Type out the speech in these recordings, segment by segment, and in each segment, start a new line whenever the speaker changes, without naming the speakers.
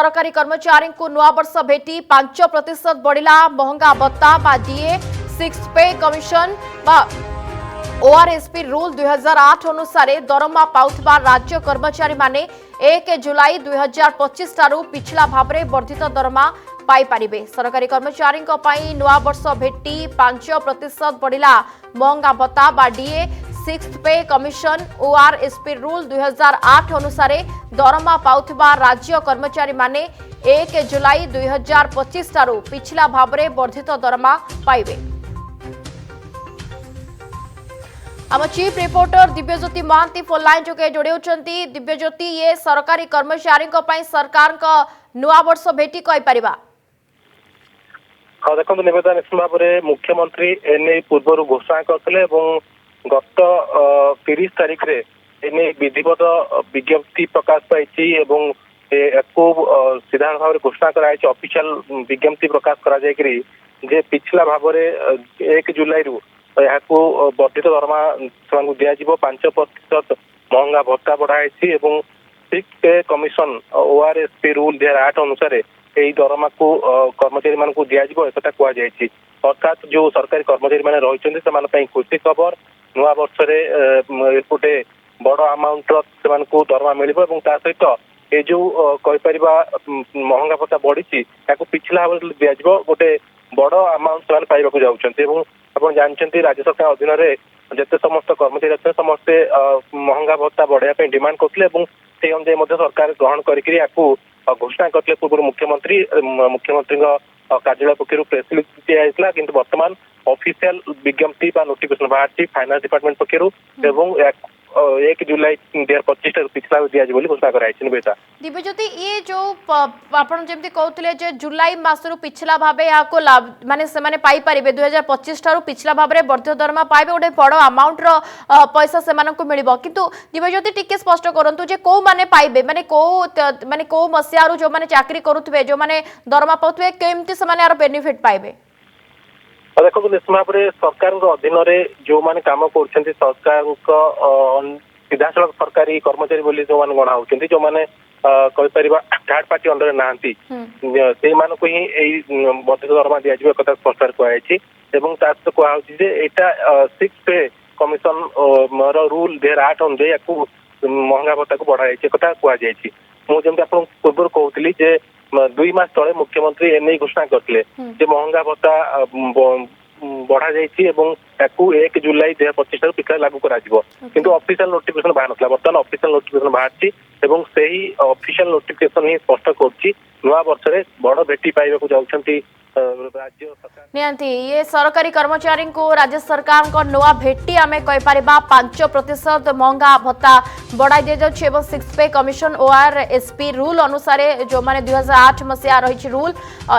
सरकारी कर्मचारी को नुआ वर्ष भेटी 5% बढ़िला महंगा भत्ता बा डीए 6 पे कमिशन बा ओआरएसपी रूल 2008 अनुसार दरमा पाउथबा राज्य कर्मचारी माने 1 जुलाई 2025 ठारू पिछला भाबरे वर्धित दरमा पाई पारिबे। सरकारी कर्मचारी नुआ वर्ष भेटी 5% बढ़िला महंगा भत्ता बा डीए 6 पे कमिशन ओआरएसपी रूल 2008 अनुसार दरमा पाउथबा राज्य कर्मचारी माने 1 जुलाई 2025 ठारू पिछला भाबरे वर्धित दरमा पाइबे। आम chief reporter Divyajyoti Mohanty phone line जोगे जोड़ी होती। दिव्यज्योति ये सरकारी कर्मचारी सरकार नुआ वर्ष भेटी कही पारिबा।
हाँ देखो निवेदन निश्चित भाव में मुख्यमंत्री एने पूर्व घोषणा करते गत 30 तारीख रे एने विधिवत विज्ञप्ति प्रकाश पाई सीधा भाव में घोषणा कराई ऑफिशियल विज्ञप्ति प्रकाश करा जाय जे पिछला भाव में 1 जुलाई रु वर्धित दरमा दिज्व 5% महंगा भत्ता बढ़ाई 6 पे कमिशन ओआरएसपी रूल 2008 अनुसार यही दरमा को कर्मचारी मान दिज्व एक कहुई। अर्थात जो सरकारी कर्मचारी मैंने रही खुशी खबर नुआ वर्ष गोटे बड़ अमाउंट दरमा मिल सहित ये जो कहीपर महंगा भत्ता बढ़ी पिछला भाव दिज्व गोटे बड़ अमाउंट से पाइबा जाऊँ। आप जानते राज्य सरकार अधीन जिते समस्त कर्मचारी अच्छे समस्ते महंगा भत्ता बढ़ाया डिमांड करते से अनुसार सरकार ग्रहण करके घोषणा करते पूर्व मुख्यमंत्री कार्यालय पक्षर प्रेस रिलीज दिया कि बर्तमान ऑफिशियल विज्ञप्ति नोटिफिकेशन बाहर फाइनेंस डिपार्टमेंट पक्षर 1 जुलाई 2025 पिछला दिज्व घोषणा कराई।
दिव्यज्योति ये जो आपण जेमती कहते जुलाई मासरू पिछला भाव यहाँ लाभ माने से माने पाई परिबे 2025 ठारू पिछला भाव में वर्धित दरमा पाइबे गोटे बड़ अमाउंट रो पैसा से मानक मिलिबो। किंतु दिव्यज्योति टिके स्पष्ट करंतु जे को माने पाइबे माने को मसियारू जो माने चाकरी करूथबे जो माने दरमा पाउथबे केमती से माने आरो बेनिफिट पाइबे।
देखो निश्चित भाव में सरकार अधीन जो मैंने कम कर सरकार सीधा सड़क सरकारी कर्मचारी बोली जो मैंने गणा होती जो मैंने कहीपर थर्ड पार्टी अंडर ना ही वर्धित दरमा दिज्व एक स्पष्ट कहुई। कहूँ 6 पे कमिशन रूल 2008 अनुसार या महंगा भत्ता को बढ़ाई एक कहुई। मुझे आप पूर्व कहती 2 मास तले मुख्यमंत्री एने घोषणा करते महंगा भत्ता बढ़ा जाइए 1 जुलाई 2025 पिछले लागू करा किंतु ऑफिशियल नोटिफिकेशन बाहर ना बर्तमान ऑफिशियल नोटिफिकेशन बाहर से ऑफिशियल नोटिफिकेशन ही स्पष्ट कर नुआ वर्ष बड़ भेटी पाइबा जाऊँगी राज्य सरकार।
नियंती ये सरकारी कर्मचारी को राज्य सरकार को नुआ भेटी आमे कहि परिबा 5% महंगा भत्ता बढ़ाई दे जाउछि एवं 6 पे कमिशन ओआरएसपी रूल अनुसार जो माने 2008 मसिया रही रूल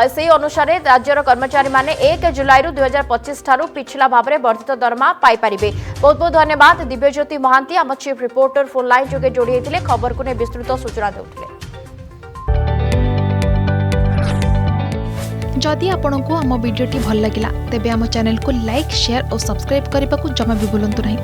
से अनुसार राज्यर कर्मचारी माने 1 जुलाई रु 2025 ठारू पिछला भाव में वर्धित दरमा पाई परिबे। बहुत बहुत धन्यवाद दिव्यज्योति महांती आम चीफ रिपोर्टर फोन लाइन जोगे जोड़ी होते खबर को विस्तृत सूचना देउथिले।
जदि आपंक आम भिडी भल लगा तेब आम चैनल को लाइक शेयर और सब्सक्राइब करने को जमा भी भूलु नहीं।